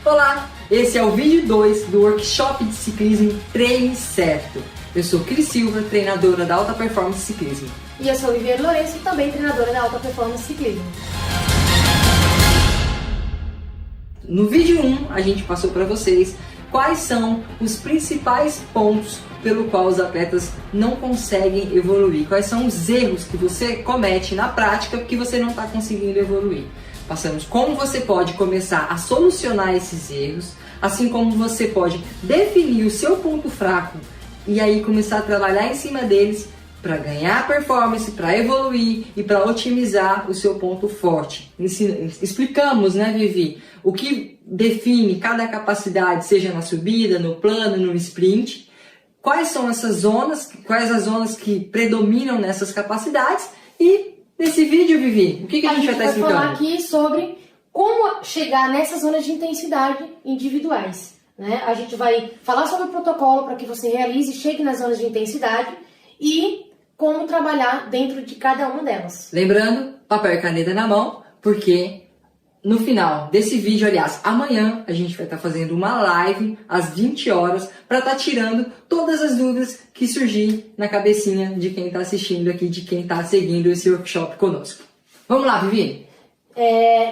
Olá, esse é o vídeo 2 do workshop de ciclismo Treine Certo. Eu sou Cris Silva, treinadora da Alta Performance Ciclismo. E eu sou Viviane Lourenço, também treinadora da Alta Performance Ciclismo. No vídeo 1, a gente passou para vocês quais são os principais pontos pelo qual os atletas não conseguem evoluir. Quais são os erros que você comete na prática que você não está conseguindo evoluir. Passamos como você pode começar a solucionar esses erros, assim como você pode definir o seu ponto fraco e aí começar a trabalhar em cima deles para ganhar performance, para evoluir e para otimizar o seu ponto forte. Explicamos, né, Vivi, o que define cada capacidade, seja na subida, no plano, no sprint, quais são essas zonas, quais as zonas que predominam nessas capacidades e nesse vídeo, Vivi, o que a gente vai estar explicando? A gente vai falar aqui sobre como chegar nessas zonas de intensidade individuais, né? A gente vai falar sobre o protocolo para que você realize, chegue nas zonas de intensidade e como trabalhar dentro de cada uma delas. Lembrando, papel e caneta na mão, porque no final desse vídeo, aliás, amanhã a gente vai estar fazendo uma live às 20 horas para estar tirando todas as dúvidas que surgir na cabecinha de quem está assistindo aqui, de quem está seguindo esse workshop conosco. Vamos lá, Vivi?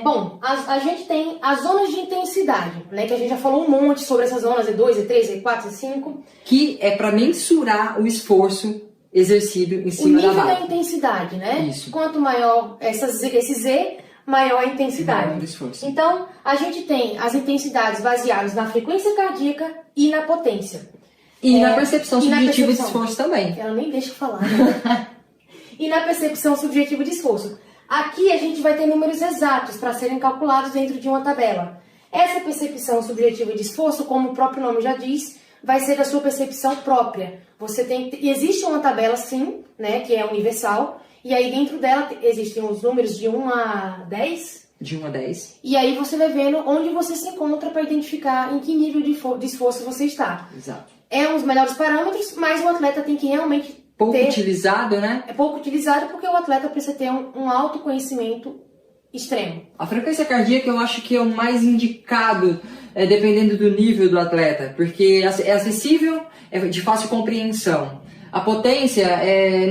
Bom, a gente tem as zonas de intensidade, né? Que a gente já falou um monte sobre essas zonas, E2, E3, E4, E5. Que é para mensurar o esforço exercido em cima da bike. O nível da intensidade, né? Isso. Quanto maior esse Z, maior a intensidade. Maior esforço. Então, a gente tem as intensidades baseadas na frequência cardíaca e na potência. E na percepção subjetiva de esforço também. Ela nem deixa eu falar, né? E na percepção subjetiva de esforço. Aqui a gente vai ter números exatos para serem calculados dentro de uma tabela. Essa percepção subjetiva de esforço, como o próprio nome já diz, vai ser a sua percepção própria. Existe uma tabela, sim, né, que é universal, e aí dentro dela existem os números de 1 a 10. De 1 a 10. E aí você vai vendo onde você se encontra para identificar em que nível de esforço você está. Exato. É um dos melhores parâmetros, mas o atleta tem que realmente pouco utilizado, né? É pouco utilizado porque o atleta precisa ter um autoconhecimento extremo. A frequência cardíaca eu acho que é o mais indicado, dependendo do nível do atleta, porque é acessível, é de fácil compreensão. A potência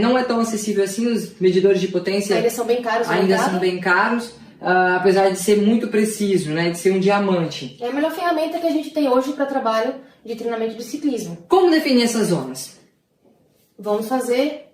não é tão acessível assim, os medidores de potência ainda são bem caros. Apesar de ser muito preciso, né, de ser um diamante. É a melhor ferramenta que a gente tem hoje para trabalho de treinamento de ciclismo. Como definir essas zonas? Vamos fazer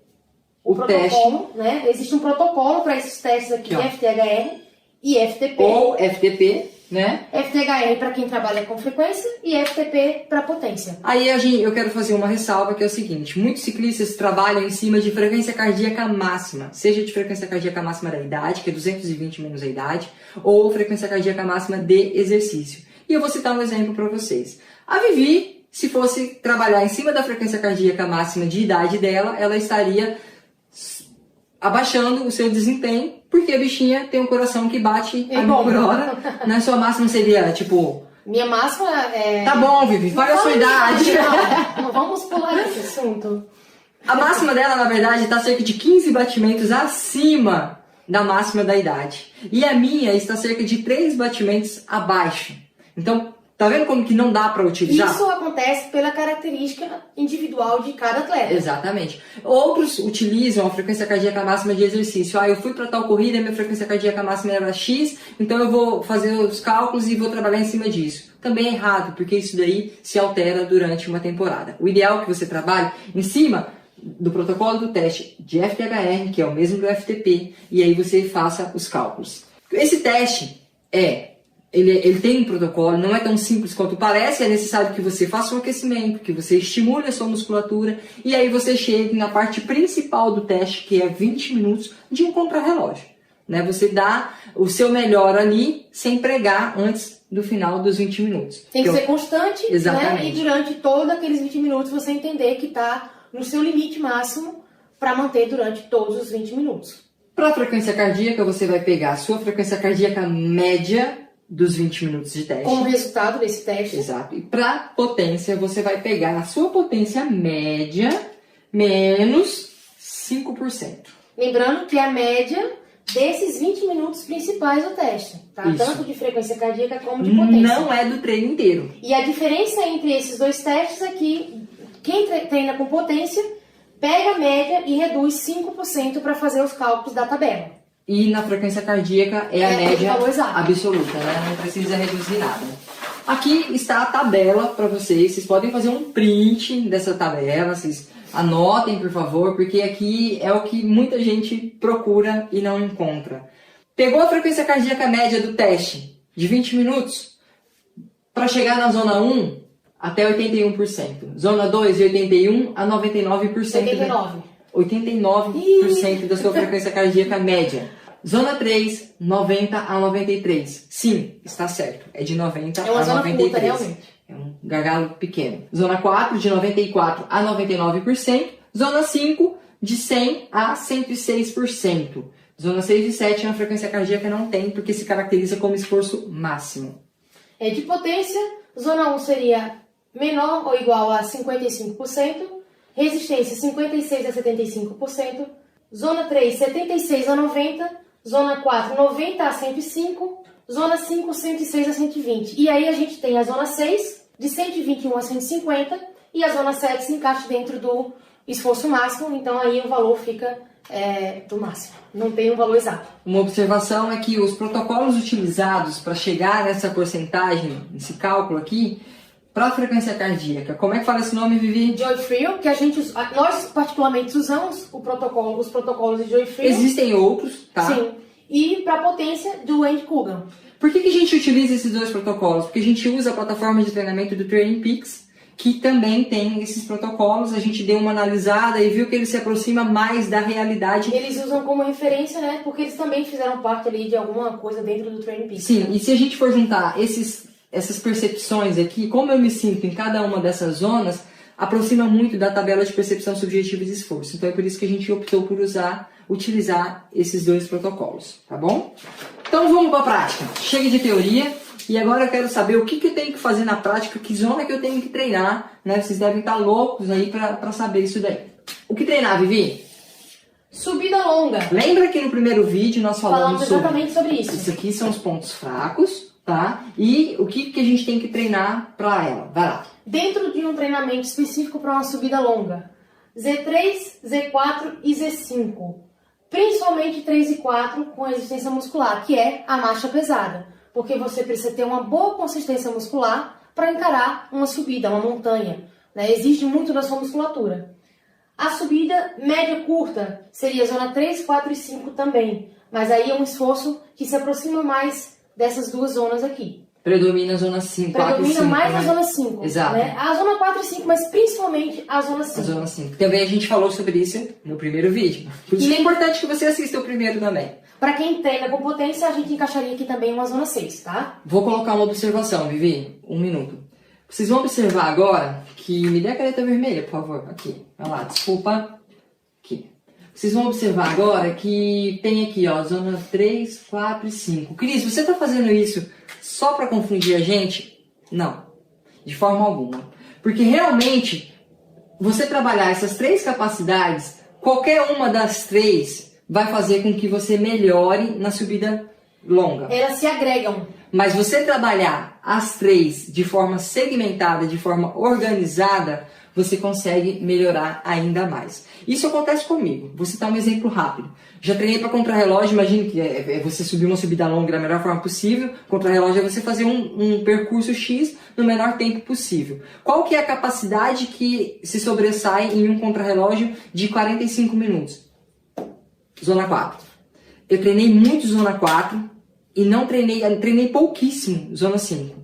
o protocolo, teste, né? Existe um protocolo para esses testes aqui, FTHR e FTP. Ou FTP, né? FTHR para quem trabalha com frequência e FTP para potência. Aí eu quero fazer uma ressalva que é o seguinte: muitos ciclistas trabalham em cima de frequência cardíaca máxima, seja de frequência cardíaca máxima da idade, que é 220 menos a idade, ou frequência cardíaca máxima de exercício. E eu vou citar um exemplo para vocês. A Vivi, se fosse trabalhar em cima da frequência cardíaca máxima de idade dela, ela estaria abaixando o seu desempenho, porque a bichinha tem um coração que bate a 1000 por hora. Na sua máxima seria, tipo... Minha máxima é... Tá bom, Vivi, qual é a sua idade? Não vamos pular esse assunto. A máxima dela, na verdade, está cerca de 15 batimentos acima da máxima da idade. E a minha está cerca de 3 batimentos abaixo. Então, tá vendo como que não dá para utilizar? Isso acontece pela característica individual de cada atleta. Exatamente. Outros utilizam a frequência cardíaca máxima de exercício. Eu fui para tal corrida, minha frequência cardíaca máxima era X, então eu vou fazer os cálculos e vou trabalhar em cima disso. Também é errado, porque isso daí se altera durante uma temporada. O ideal é que você trabalhe em cima do protocolo do teste de FTHR, que é o mesmo do FTP, e aí você faça os cálculos. Esse teste ele tem um protocolo, não é tão simples quanto parece, é necessário que você faça um aquecimento, que você estimule a sua musculatura, e aí você chegue na parte principal do teste, que é 20 minutos de um contrarrelógio. Né? Você dá o seu melhor ali, sem pregar antes do final dos 20 minutos. Tem que ser constante, exatamente. Né? E durante todos aqueles 20 minutos você entender que está no seu limite máximo para manter durante todos os 20 minutos. Para a frequência cardíaca, você vai pegar a sua frequência cardíaca média dos 20 minutos de teste. Como resultado desse teste. Exato. E para potência, você vai pegar a sua potência média menos 5%. Lembrando que a média desses 20 minutos principais do teste, tá? Isso. Tanto de frequência cardíaca como de potência. Não é do treino inteiro. E a diferença entre esses dois testes é que quem treina com potência pega a média e reduz 5% para fazer os cálculos da tabela. E na frequência cardíaca é a média absoluta, né? Não precisa reduzir nada. Aqui está a tabela para vocês. Vocês podem fazer um print dessa tabela, vocês anotem, por favor, porque aqui é o que muita gente procura e não encontra. Pegou a frequência cardíaca média do teste de 20 minutos para chegar na zona 1 até 81%. Zona 2 de 81 a 99%. 89% da sua frequência cardíaca média. Zona 3, 90 a 93. Sim, está certo. É de 90 a 93. Curta, realmente. É um gargalo pequeno. Zona 4, de 94 a 99%. Zona 5, de 100 a 106%. Zona 6 e 7 na frequência cardíaca não tem, porque se caracteriza como esforço máximo. É de potência, zona 1 seria menor ou igual a 55%. Resistência, 56 a 75%. Zona 3, 76 a 90%. Zona 4, 90 a 105%. Zona 5, 106 a 120. E aí a gente tem a zona 6, de 121 a 150. E a zona 7 se encaixa dentro do esforço máximo. Então aí o valor fica do máximo. Não tem um valor exato. Uma observação é que os protocolos utilizados para chegar nessa porcentagem, nesse cálculo aqui, para a frequência cardíaca, como é que fala esse nome, Vivi? Joy-Friel, que nós particularmente usamos os protocolos de Joy-Friel. Existem outros, tá? Sim. E para potência do Andy Coogan. Por que a gente utiliza esses dois protocolos? Porque a gente usa a plataforma de treinamento do Training Peaks, que também tem esses protocolos. A gente deu uma analisada e viu que ele se aproxima mais da realidade. Eles usam como referência, né? Porque eles também fizeram parte ali de alguma coisa dentro do Training Peaks. Sim, e se a gente for juntar essas percepções aqui, como eu me sinto em cada uma dessas zonas, aproxima muito da tabela de percepção subjetiva de esforço. Então é por isso que a gente optou por utilizar esses dois protocolos, tá bom? Então vamos para a prática. Chega de teoria e agora eu quero saber o que eu tenho que fazer na prática, que zona que eu tenho que treinar, né? Vocês devem estar loucos aí para saber isso daí. O que treinar, Vivi? Subida longa. Lembra que no primeiro vídeo nós falamos exatamente sobre isso. Isso aqui são os pontos fracos, tá? E o que a gente tem que treinar para ela? Vai lá. Dentro de um treinamento específico para uma subida longa, Z3, Z4 e Z5. Principalmente 3 e 4 com resistência muscular, que é a marcha pesada. Porque você precisa ter uma boa consistência muscular para encarar uma subida, uma montanha, né? Exige muito da sua musculatura. A subida média curta seria zona 3, 4 e 5 também. Mas aí é um esforço que se aproxima mais dessas duas zonas aqui. Predomina a zona 5, 4 e 5. Predomina mais né? a zona 5. Exato. Né? A zona 4 e 5, mas principalmente a zona 5. A zona 5. Também a gente falou sobre isso no primeiro vídeo. Por isso é importante que você assista o primeiro também. Para quem treina com potência, a gente encaixaria aqui também uma zona 6, tá? Vou colocar uma observação, Vivi. 1 minuto. Vocês vão observar agora que... Me dê a caneta vermelha, por favor. Aqui. Olha lá, desculpa. Aqui. Vocês vão observar agora que tem aqui, ó, zona 3, 4 e 5. Cris, você está fazendo isso só para confundir a gente? Não, de forma alguma. Porque realmente, você trabalhar essas 3 capacidades, qualquer uma das 3 vai fazer com que você melhore na subida longa. Elas se agregam. Mas você trabalhar as 3 de forma segmentada, de forma organizada, você consegue melhorar ainda mais. Isso acontece comigo. Vou citar um exemplo rápido. Já treinei para contrarrelógio, imagine que é você subir uma subida longa da melhor forma possível. Contrarrelógio é você fazer um percurso X no menor tempo possível. Qual que é a capacidade que se sobressai em um contrarrelógio de 45 minutos? Zona 4. Eu treinei muito zona 4 e não treinei pouquíssimo zona 5.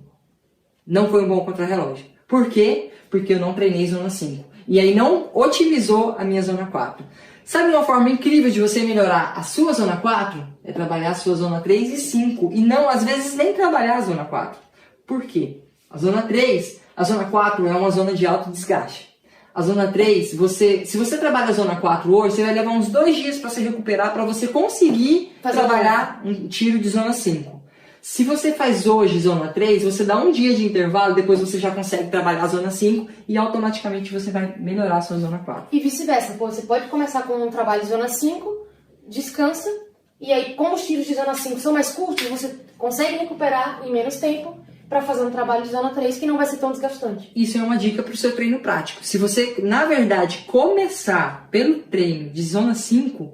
Não foi um bom contrarrelógio. Por quê? Porque eu não treinei zona 5. E aí não otimizou a minha zona 4. Sabe uma forma incrível de você melhorar a sua zona 4? É trabalhar a sua zona 3 e 5. E não, às vezes, nem trabalhar a zona 4. Por quê? A zona 4 é uma zona de alto desgaste. A zona 3, se você trabalha a zona 4 hoje, você vai levar uns 2 dias para se recuperar, para você conseguir trabalhar um tiro de zona 5. Se você faz hoje zona 3, você dá um dia de intervalo, depois você já consegue trabalhar a zona 5 e automaticamente você vai melhorar a sua zona 4. E vice-versa, você pode começar com um trabalho de zona 5, descansa E aí, como os tiros de zona 5 são mais curtos, você consegue recuperar em menos tempo para fazer um trabalho de zona 3 que não vai ser tão desgastante. Isso é uma dica para o seu treino prático. Se você, na verdade, começar pelo treino de zona 5,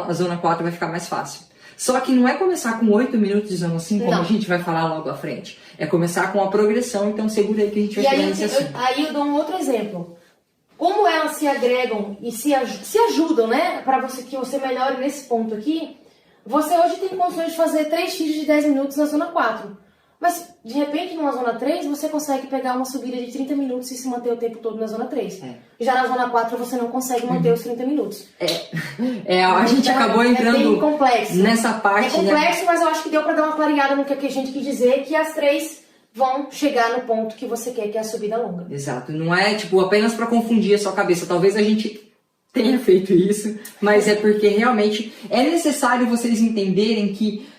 a zona 4 vai ficar mais fácil. Só que não é começar com 8 minutos de zona 5, como a gente vai falar logo à frente. É começar com a progressão, então segura aí que a gente vai chegar nesse assunto. Aí eu dou um outro exemplo. Como elas se agregam e se ajudam, né, para que você melhore nesse ponto aqui, você hoje tem condições de fazer 3 tiros de 10 minutos na zona 4. Mas, de repente, numa zona 3, você consegue pegar uma subida de 30 minutos e se manter o tempo todo na zona 3. Já na zona 4, você não consegue manter os 30 minutos. A gente acabou entrando bem complexo. Nessa parte. É complexo, mas eu acho que deu para dar uma clareada no que a gente quis dizer, que as 3 vão chegar no ponto que você quer, que é a subida longa. Exato. Não é, apenas para confundir a sua cabeça. Talvez a gente tenha feito isso, mas é porque realmente é necessário vocês entenderem que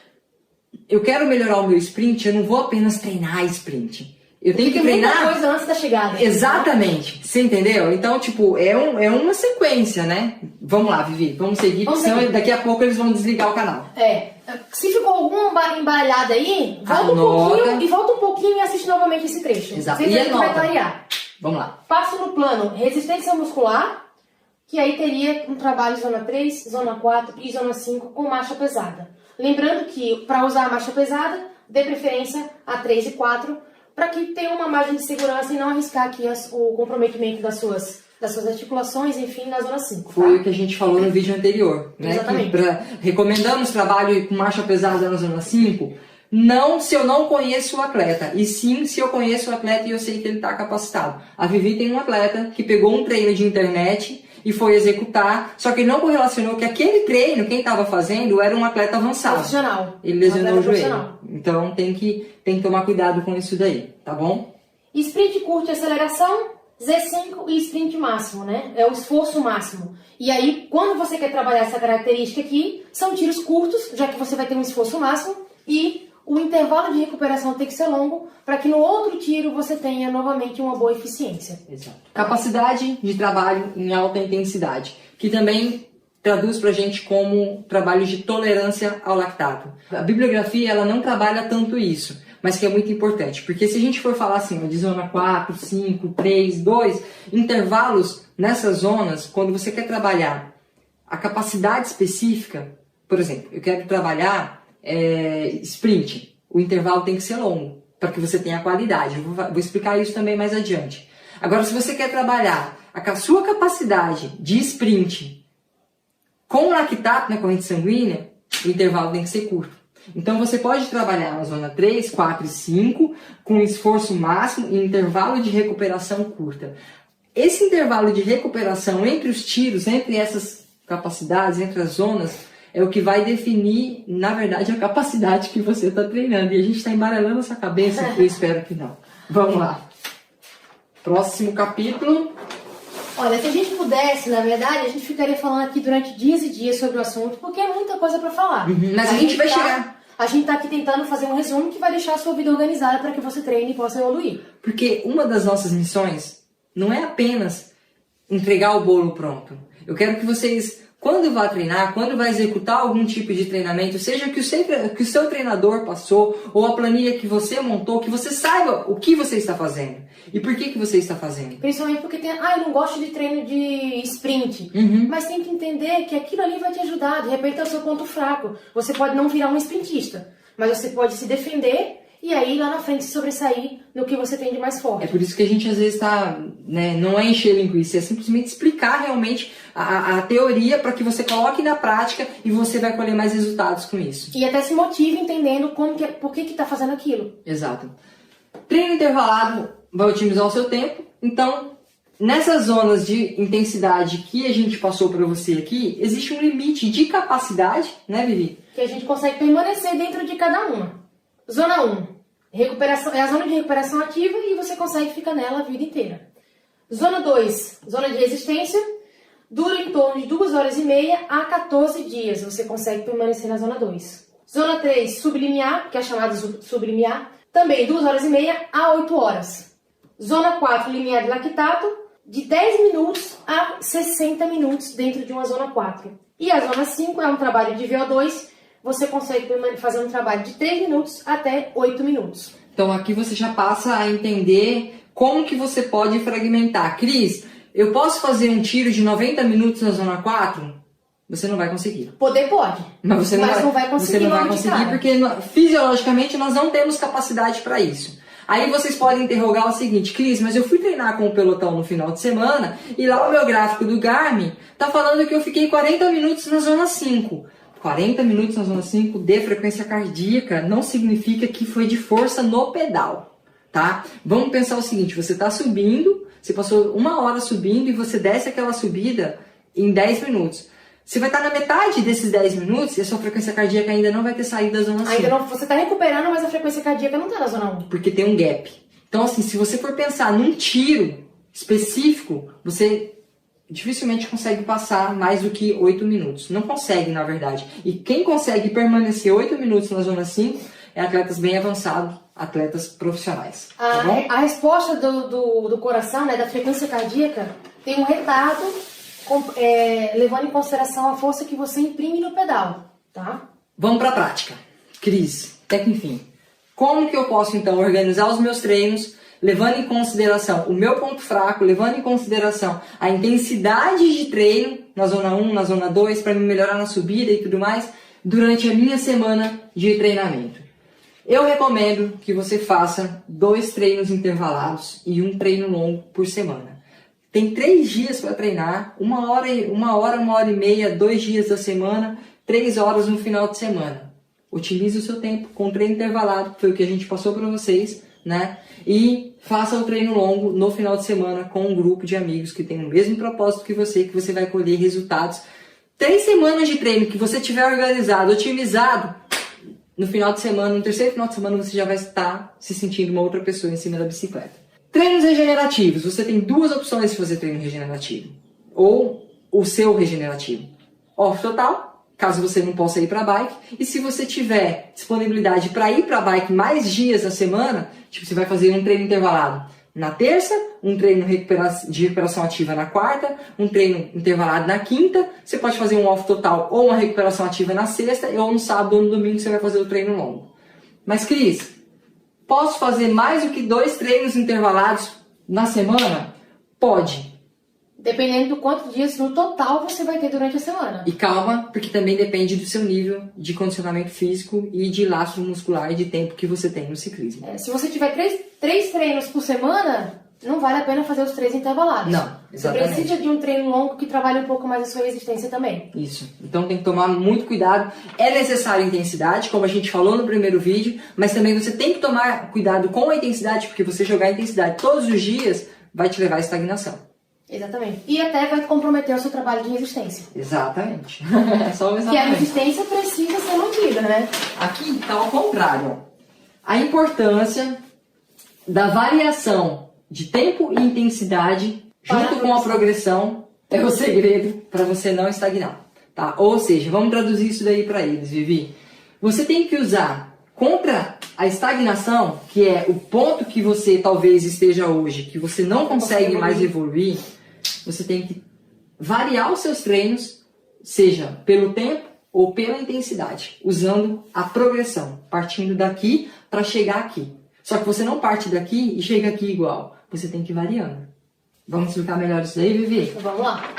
eu quero melhorar o meu sprint, eu não vou apenas treinar sprint. Eu tenho que treinar muita coisa antes da chegada. Exatamente. Você entendeu? Então, é uma sequência, né? Vamos lá, Vivi. Vamos seguir, senão daqui a pouco eles vão desligar o canal. Se ficou alguma embaralhada aí, volta um pouquinho e assiste novamente esse trecho. Exato. E anota. Vamos lá. Passo no plano resistência muscular, que aí teria um trabalho zona 3, zona 4 e zona 5 com marcha pesada. Lembrando que, para usar a marcha pesada, dê preferência a 3 e 4, para que tenha uma margem de segurança e não arriscar aqui o comprometimento das suas articulações, enfim, na zona 5. Tá? Foi o que a gente falou no vídeo anterior. Né? Exatamente. Recomendamos trabalho com marcha pesada na zona 5, não se eu não conheço o atleta, e sim se eu conheço o atleta e eu sei que ele está capacitado. A Vivi tem um atleta que pegou um treino de internet e foi executar, só que não correlacionou que aquele treino, quem estava fazendo, era um atleta avançado. Profissional. Ele lesionou o joelho. Então tem que tomar cuidado com isso daí, tá bom? Sprint curto e aceleração, Z5 e sprint máximo, né? É o esforço máximo. E aí, quando você quer trabalhar essa característica aqui, são tiros curtos, já que você vai ter um esforço máximo, e o intervalo de recuperação tem que ser longo, para que no outro tiro você tenha novamente uma boa eficiência. Exato. Capacidade de trabalho em alta intensidade, que também traduz pra gente como trabalho de tolerância ao lactato. A bibliografia, ela não trabalha tanto isso, mas que é muito importante, porque se a gente for falar assim, de zona 4, 5, 3, 2, intervalos nessas zonas, quando você quer trabalhar a capacidade específica, por exemplo, eu quero trabalhar sprint, o intervalo tem que ser longo, para que você tenha qualidade. Eu vou explicar isso também mais adiante. Agora, se você quer trabalhar a sua capacidade de sprint com lactato na corrente sanguínea, o intervalo tem que ser curto. Então, você pode trabalhar na zona 3, 4 e 5 com esforço máximo e intervalo de recuperação curta. Esse intervalo de recuperação entre os tiros, entre essas capacidades, entre as zonas, é o que vai definir, na verdade, a capacidade que você está treinando. E a gente está embaralhando essa cabeça, eu espero que não. Vamos lá. Próximo capítulo. Olha, se a gente pudesse, na verdade, a gente ficaria falando aqui durante dias e dias sobre o assunto, porque é muita coisa para falar. Mas a gente vai chegar. A gente está aqui tentando fazer um resumo que vai deixar a sua vida organizada para que você treine e possa evoluir. Porque uma das nossas missões não é apenas entregar o bolo pronto. Eu quero que vocês, quando vá treinar, quando vai executar algum tipo de treinamento, seja que o seu treinador passou, ou a planilha que você montou, que você saiba o que você está fazendo. E por que você está fazendo. Principalmente porque eu não gosto de treino de sprint. Mas tem que entender que aquilo ali vai te ajudar. De repente é o seu ponto fraco. Você pode não virar um sprintista, mas você pode se defender e aí lá na frente se sobressair no que você tem de mais forte. É por isso que a gente às vezes está, né, não é encher linguiça, é simplesmente explicar realmente a teoria para que você coloque na prática e você vai colher mais resultados com isso. E até se motive entendendo por que está fazendo aquilo. Exato. Treino intervalado vai otimizar o seu tempo, então nessas zonas de intensidade que a gente passou para você aqui, existe um limite de capacidade, né, Vivi? Que a gente consegue permanecer dentro de cada uma. Zona 1, recuperação, é a zona de recuperação ativa e você consegue ficar nela a vida inteira. Zona 2, zona de resistência, dura em torno de 2 horas e meia a 14 dias. Você consegue permanecer na zona 2. Zona 3, sublimiar, que é chamada sublimiar, também 2 horas e meia a 8 horas. Zona 4, limiar de lactato, de 10 minutos a 60 minutos dentro de uma zona 4. E a zona 5 é um trabalho de VO2, você consegue fazer um trabalho de 3 minutos até 8 minutos. Então aqui você já passa a entender como que você pode fragmentar. Cris, eu posso fazer um tiro de 90 minutos na zona 4? Você não vai conseguir. Poder pode, Mas você não vai conseguir. Você não vai conseguir porque fisiologicamente nós não temos capacidade para isso. Aí vocês podem interrogar o seguinte, Cris, mas eu fui treinar com o pelotão no final de semana e lá o meu gráfico do Garmin tá falando que eu fiquei 40 minutos na zona 5. 40 minutos na zona 5 de frequência cardíaca não significa que foi de força no pedal, tá? Vamos pensar o seguinte, você tá subindo, você passou 1 hora subindo e você desce aquela subida em 10 minutos. Você vai estar na metade desses 10 minutos e a sua frequência cardíaca ainda não vai ter saído da zona 5. Ainda não, você está recuperando, mas a frequência cardíaca não está na zona 1. Porque tem um gap. Então, assim, se você for pensar num tiro específico, você dificilmente consegue passar mais do que 8 minutos. Não consegue, na verdade. E quem consegue permanecer 8 minutos na zona 5 é atletas bem avançados, atletas profissionais. Tá bom? A resposta do coração, né, da frequência cardíaca, tem um retardo levando em consideração a força que você imprime no pedal, tá? Vamos para a prática. Cris, até que enfim. Como que eu posso, então, organizar os meus treinos, levando em consideração o meu ponto fraco, levando em consideração a intensidade de treino na zona 1, na zona 2, para me melhorar na subida e tudo mais, durante a minha semana de treinamento? Eu recomendo que você faça 2 treinos intervalados e 1 treino longo por semana. Tem 3 dias para treinar, 1 hora, 1 hora e meia, 2 dias da semana, 3 horas no final de semana. Utilize o seu tempo com treino intervalado, que foi o que a gente passou para vocês, né? E faça o treino longo no final de semana com um grupo de amigos que tem o mesmo propósito que você vai colher resultados. 3 semanas de treino que você tiver organizado, otimizado, no final de semana, no terceiro final de semana, você já vai estar se sentindo uma outra pessoa em cima da bicicleta. Treinos regenerativos. Você tem 2 opções de fazer treino regenerativo. Ou o seu regenerativo. Off total, caso você não possa ir para a bike. E se você tiver disponibilidade para ir para a bike mais dias na semana, tipo, você vai fazer um treino intervalado na terça, um treino de recuperação ativa na quarta, um treino intervalado na quinta, você pode fazer um off total ou uma recuperação ativa na sexta, ou no sábado ou no domingo você vai fazer o treino longo. Mas, Cris, posso fazer mais do que 2 treinos intervalados na semana? Pode. Dependendo do quantos dias no total você vai ter durante a semana. E calma, porque também depende do seu nível de condicionamento físico e de lastro muscular e de tempo que você tem no ciclismo. Se você tiver 3 treinos por semana, não vale a pena fazer os 3 intervalados. Não, exatamente. Você precisa de um treino longo que trabalhe um pouco mais a sua resistência também. Isso. Então tem que tomar muito cuidado. É necessário intensidade, como a gente falou no primeiro vídeo, mas também você tem que tomar cuidado com a intensidade, porque você jogar a intensidade todos os dias vai te levar à estagnação. Exatamente. E até vai comprometer o seu trabalho de resistência. Exatamente. Só exatamente. Que a resistência precisa ser mantida, né? Aqui está ao contrário. A importância da variação de tempo e intensidade junto com a progressão é o segredo para você não estagnar. Tá? Ou seja, vamos traduzir isso daí para eles, Vivi. Você tem que usar contra a estagnação, que é o ponto que você talvez esteja hoje, que você não consegue mais evoluir, você tem que variar os seus treinos, seja pelo tempo ou pela intensidade, usando a progressão, partindo daqui para chegar aqui. Só que você não parte daqui e chega aqui igual, você tem que ir variando. Vamos explicar melhor isso daí, Vivi? Vamos lá.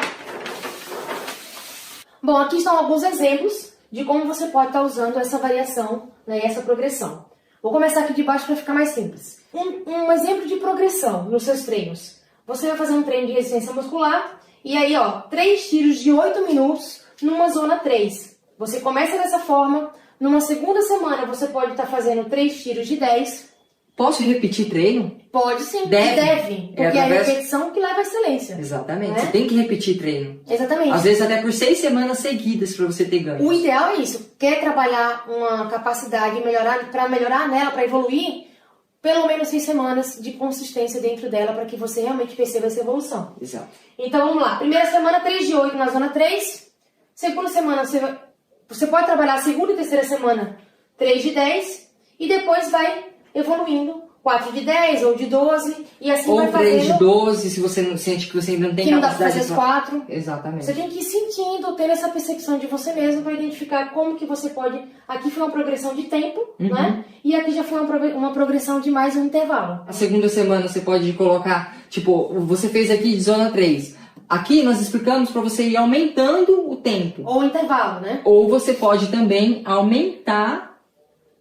Bom, aqui estão alguns exemplos de como você pode estar usando essa variação, né, e essa progressão. Vou começar aqui de baixo para ficar mais simples. Um exemplo de progressão nos seus treinos. Você vai fazer um treino de resistência muscular e aí, 3 tiros de 8 minutos numa zona 3. Você começa dessa forma. Numa segunda semana, você pode estar fazendo 3 tiros de 10. Posso repetir treino? Pode sim, deve. Porque é a repetição que leva à excelência. Exatamente, né? Você tem que repetir treino. Exatamente. Às vezes até por 6 semanas seguidas para você ter ganho. O ideal é isso. Quer trabalhar uma capacidade para melhorar nela, para evoluir, pelo menos 6 semanas de consistência dentro dela para que você realmente perceba essa evolução. Exato. Então vamos lá. Primeira semana, 3 de 8 na zona 3. Segunda semana, você pode trabalhar a segunda e terceira semana 3 de 10. E depois vai evoluindo 4 de 10 ou de 12, e assim ou vai fazendo. 3 de 12, se você não sente que você ainda não tem que não dá pra capacidade fazer as 4. Exatamente. Você tem que ir sentindo, tendo essa percepção de você mesmo para identificar como que você pode... Aqui foi uma progressão de tempo, né? E aqui já foi uma progressão de mais um intervalo. A segunda semana você pode colocar, tipo, você fez aqui de zona 3. Aqui nós explicamos para você ir aumentando o tempo. Ou o intervalo, né? Ou você pode também aumentar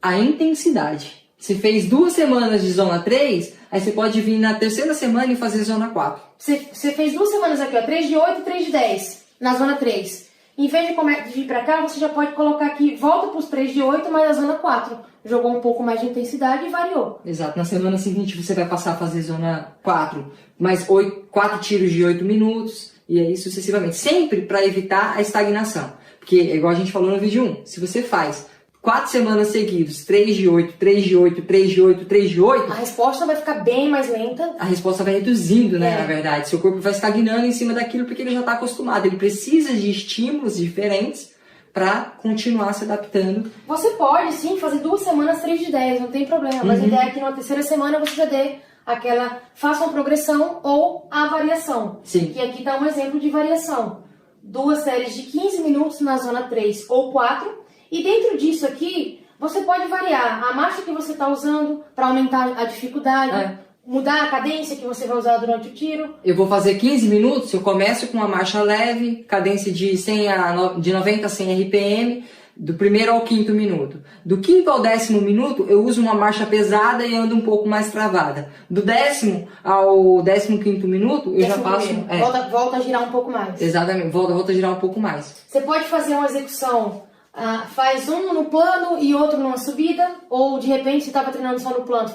a intensidade. Se fez 2 semanas de zona 3, aí você pode vir na terceira semana e fazer zona 4. Você fez 2 semanas aqui, ó, 3 de 8 e 3 de 10, na zona 3. Em vez de vir pra cá, você já pode colocar aqui, volta pros 3 de 8, mas na zona 4. Jogou um pouco mais de intensidade e variou. Exato. Na semana seguinte você vai passar a fazer zona 4, mais 4 tiros de 8 minutos, e aí sucessivamente. Sempre para evitar a estagnação. Porque, igual a gente falou no vídeo 1, se você faz 4 semanas seguidas, 3 de 8, 3 de 8, 3 de 8, 3 de 8... A resposta vai ficar bem mais lenta. A resposta vai reduzindo, né, na verdade. Seu corpo vai estagnando em cima daquilo porque ele já está acostumado. Ele precisa de estímulos diferentes para continuar se adaptando. Você pode, sim, fazer 2 semanas, 3 de 10, não tem problema. Mas a ideia é que na terceira semana você já dê aquela... Faça uma progressão ou a variação. Sim. Que aqui dá um exemplo de variação. 2 séries de 15 minutos na zona 3 ou 4... E dentro disso aqui, você pode variar a marcha que você está usando para aumentar a dificuldade, mudar a cadência que você vai usar durante o tiro. Eu vou fazer 15 minutos, eu começo com uma marcha leve, cadência de 90 a 100 RPM, do primeiro ao 5º minuto. Do 5º ao 10º minuto, eu uso uma marcha pesada e ando um pouco mais travada. Do 10º ao 15º minuto, eu já passo... Volta a girar um pouco mais. Exatamente, volta a girar um pouco mais. Você pode fazer uma execução... faz um no plano e outro numa subida, ou de repente você estava treinando só no plano,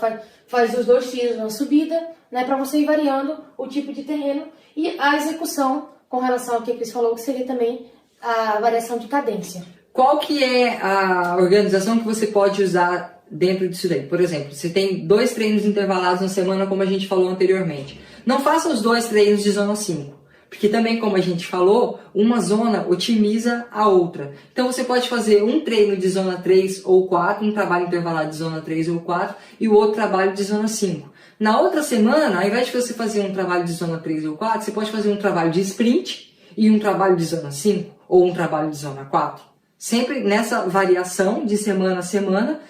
faz os 2 tiros numa subida, né, para você ir variando o tipo de terreno e a execução com relação ao que a Cris falou, que seria também a variação de cadência. Qual que é a organização que você pode usar dentro disso daí? Por exemplo, você tem 2 treinos intervalados na semana, como a gente falou anteriormente. Não faça os 2 treinos de zona 5. Porque também, como a gente falou, uma zona otimiza a outra. Então você pode fazer um treino de zona 3 ou 4, um trabalho intervalado de zona 3 ou 4 e o outro trabalho de zona 5. Na outra semana, ao invés de você fazer um trabalho de zona 3 ou 4, você pode fazer um trabalho de sprint e um trabalho de zona 5 ou um trabalho de zona 4. Sempre nessa variação de semana a semana.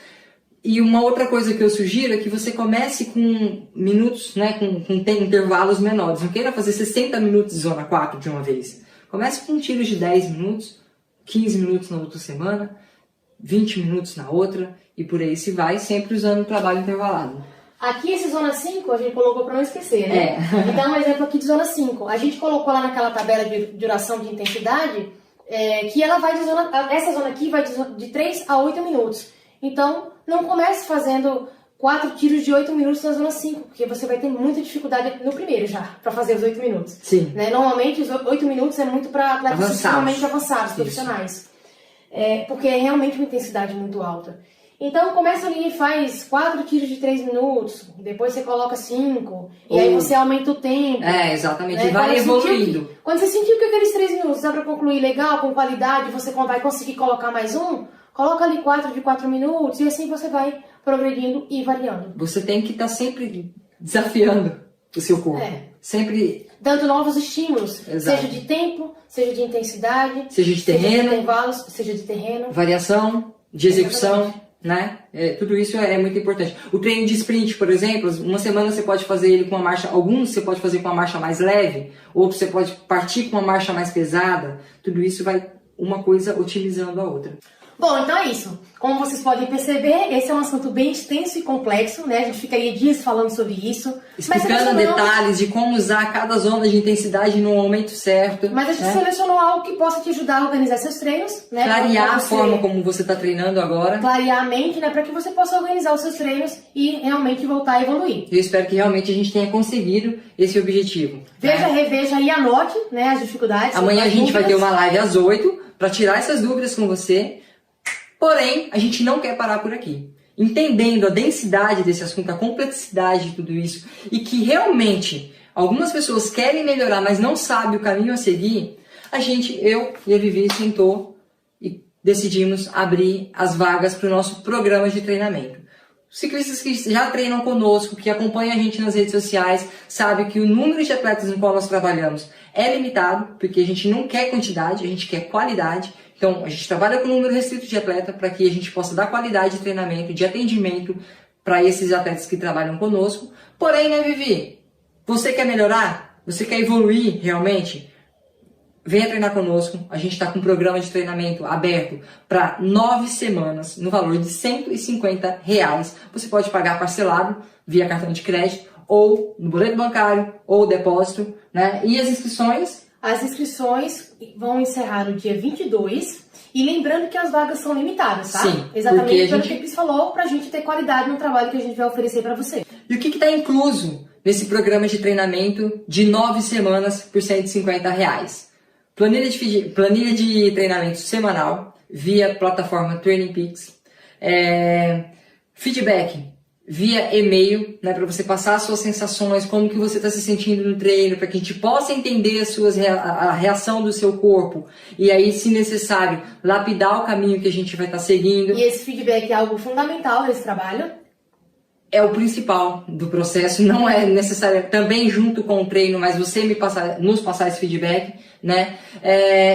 E uma outra coisa que eu sugiro é que você comece com minutos, né, com intervalos menores. Não queira fazer 60 minutos de zona 4 de uma vez. Comece com tiros de 10 minutos, 15 minutos na outra semana, 20 minutos na outra, e por aí se vai, sempre usando o trabalho intervalado. Aqui esse zona 5 a gente colocou para não esquecer, né? Então um exemplo aqui de zona 5. A gente colocou lá naquela tabela de duração de intensidade, que ela vai de zona... Essa zona aqui vai de 3 a 8 minutos. Então, não comece fazendo 4 tiros de 8 minutos na zona 5, porque você vai ter muita dificuldade no primeiro já, para fazer os 8 minutos. Sim. Né? Normalmente, os 8 minutos é muito para atletas extremamente avançados, profissionais. Porque é realmente uma intensidade muito alta. Então, começa ali e faz 4 tiros de 3 minutos, depois você coloca 5, e aí você aumenta o tempo. Exatamente, né? vai evoluindo. Quando você sentiu que aqueles 3 minutos dá para concluir legal, com qualidade, você vai conseguir colocar mais um, coloca ali 4 de 4 minutos, e assim você vai progredindo e variando. Você tem que estar sempre desafiando o seu corpo. Sempre... dando novos estímulos, Exato. Seja de tempo, seja de intensidade, seja de terreno, seja de intervalos, seja de terreno. Variação, de execução, né? Tudo isso é muito importante. O treino de sprint, por exemplo, uma semana você pode fazer ele com uma marcha, alguns você pode fazer com uma marcha mais leve, outros você pode partir com uma marcha mais pesada. Tudo isso vai uma coisa otimizando a outra. Bom, então é isso. Como vocês podem perceber, esse é um assunto bem extenso e complexo, né? A gente ficaria dias falando sobre isso. Explicando detalhes de como usar cada zona de intensidade no momento certo. Mas a gente selecionou algo que possa te ajudar a organizar seus treinos, né? Clarear a forma como você está treinando agora. Clarear a mente, né? Para que você possa organizar os seus treinos e realmente voltar a evoluir. Eu espero que realmente a gente tenha conseguido esse objetivo. Veja, reveja e anote, né, as dificuldades. Amanhã a gente vai ter uma live às 8 para tirar essas dúvidas com você. Porém, a gente não quer parar por aqui. Entendendo a densidade desse assunto, a complexidade de tudo isso, e que realmente algumas pessoas querem melhorar, mas não sabem o caminho a seguir, eu e a Vivi sentou e decidimos abrir as vagas para o nosso programa de treinamento. ciclistas que já treinam conosco, que acompanham a gente nas redes sociais, sabem que o número de atletas no qual nós trabalhamos é limitado, porque a gente não quer quantidade, a gente quer qualidade. Então, a gente trabalha com número restrito de atleta para que a gente possa dar qualidade de treinamento, de atendimento para esses atletas que trabalham conosco. Porém, né, Vivi? Você quer melhorar? Você quer evoluir realmente? Venha treinar conosco. A gente está com um programa de treinamento aberto para 9 semanas, no valor de R$150. Você pode pagar parcelado via cartão de crédito, ou no boleto bancário, ou depósito, né? E as inscrições? As inscrições vão encerrar no dia 22. E lembrando que as vagas são limitadas, tá? Sim, exatamente pelo que a Cris falou, pra gente ter qualidade no trabalho que a gente vai oferecer pra você. E o que está incluso nesse programa de treinamento de 9 semanas por R$150? Planilha de treinamento semanal via plataforma Training Peaks, feedback via e-mail, né, para você passar as suas sensações, como que você está se sentindo no treino, para que a gente possa entender a reação do seu corpo e aí, se necessário, lapidar o caminho que a gente vai estar seguindo. E esse feedback é algo fundamental nesse trabalho? É o principal do processo, não é necessário também junto com o treino, mas você nos passar esse feedback, né?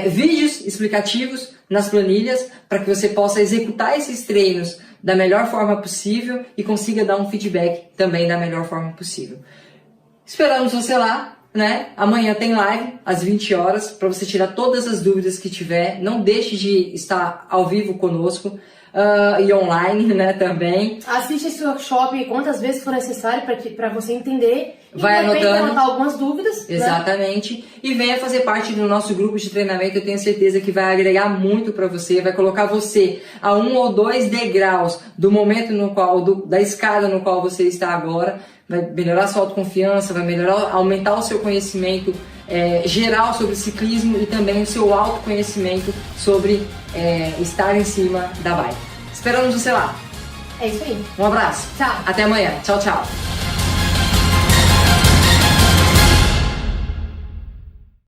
Vídeos explicativos nas planilhas para que você possa executar esses treinos da melhor forma possível e consiga dar um feedback também da melhor forma possível. Esperamos você lá, né? Amanhã tem live às 20 horas para você tirar todas as dúvidas que tiver. Não deixe de estar ao vivo conosco. E online, né, também. Assiste esse workshop quantas vezes for necessário para você entender. Vai anotando. Anotar algumas dúvidas. Exatamente. Né? E venha fazer parte do nosso grupo de treinamento. Eu tenho certeza que vai agregar muito para você. Vai colocar você a 1 ou 2 degraus do momento no qual, da escada no qual você está agora. Vai melhorar a sua autoconfiança, vai aumentar o seu conhecimento geral sobre ciclismo e também o seu autoconhecimento sobre estar em cima da bike. Esperamos você lá. É isso aí. Um abraço. Tchau. Até amanhã. Tchau, tchau.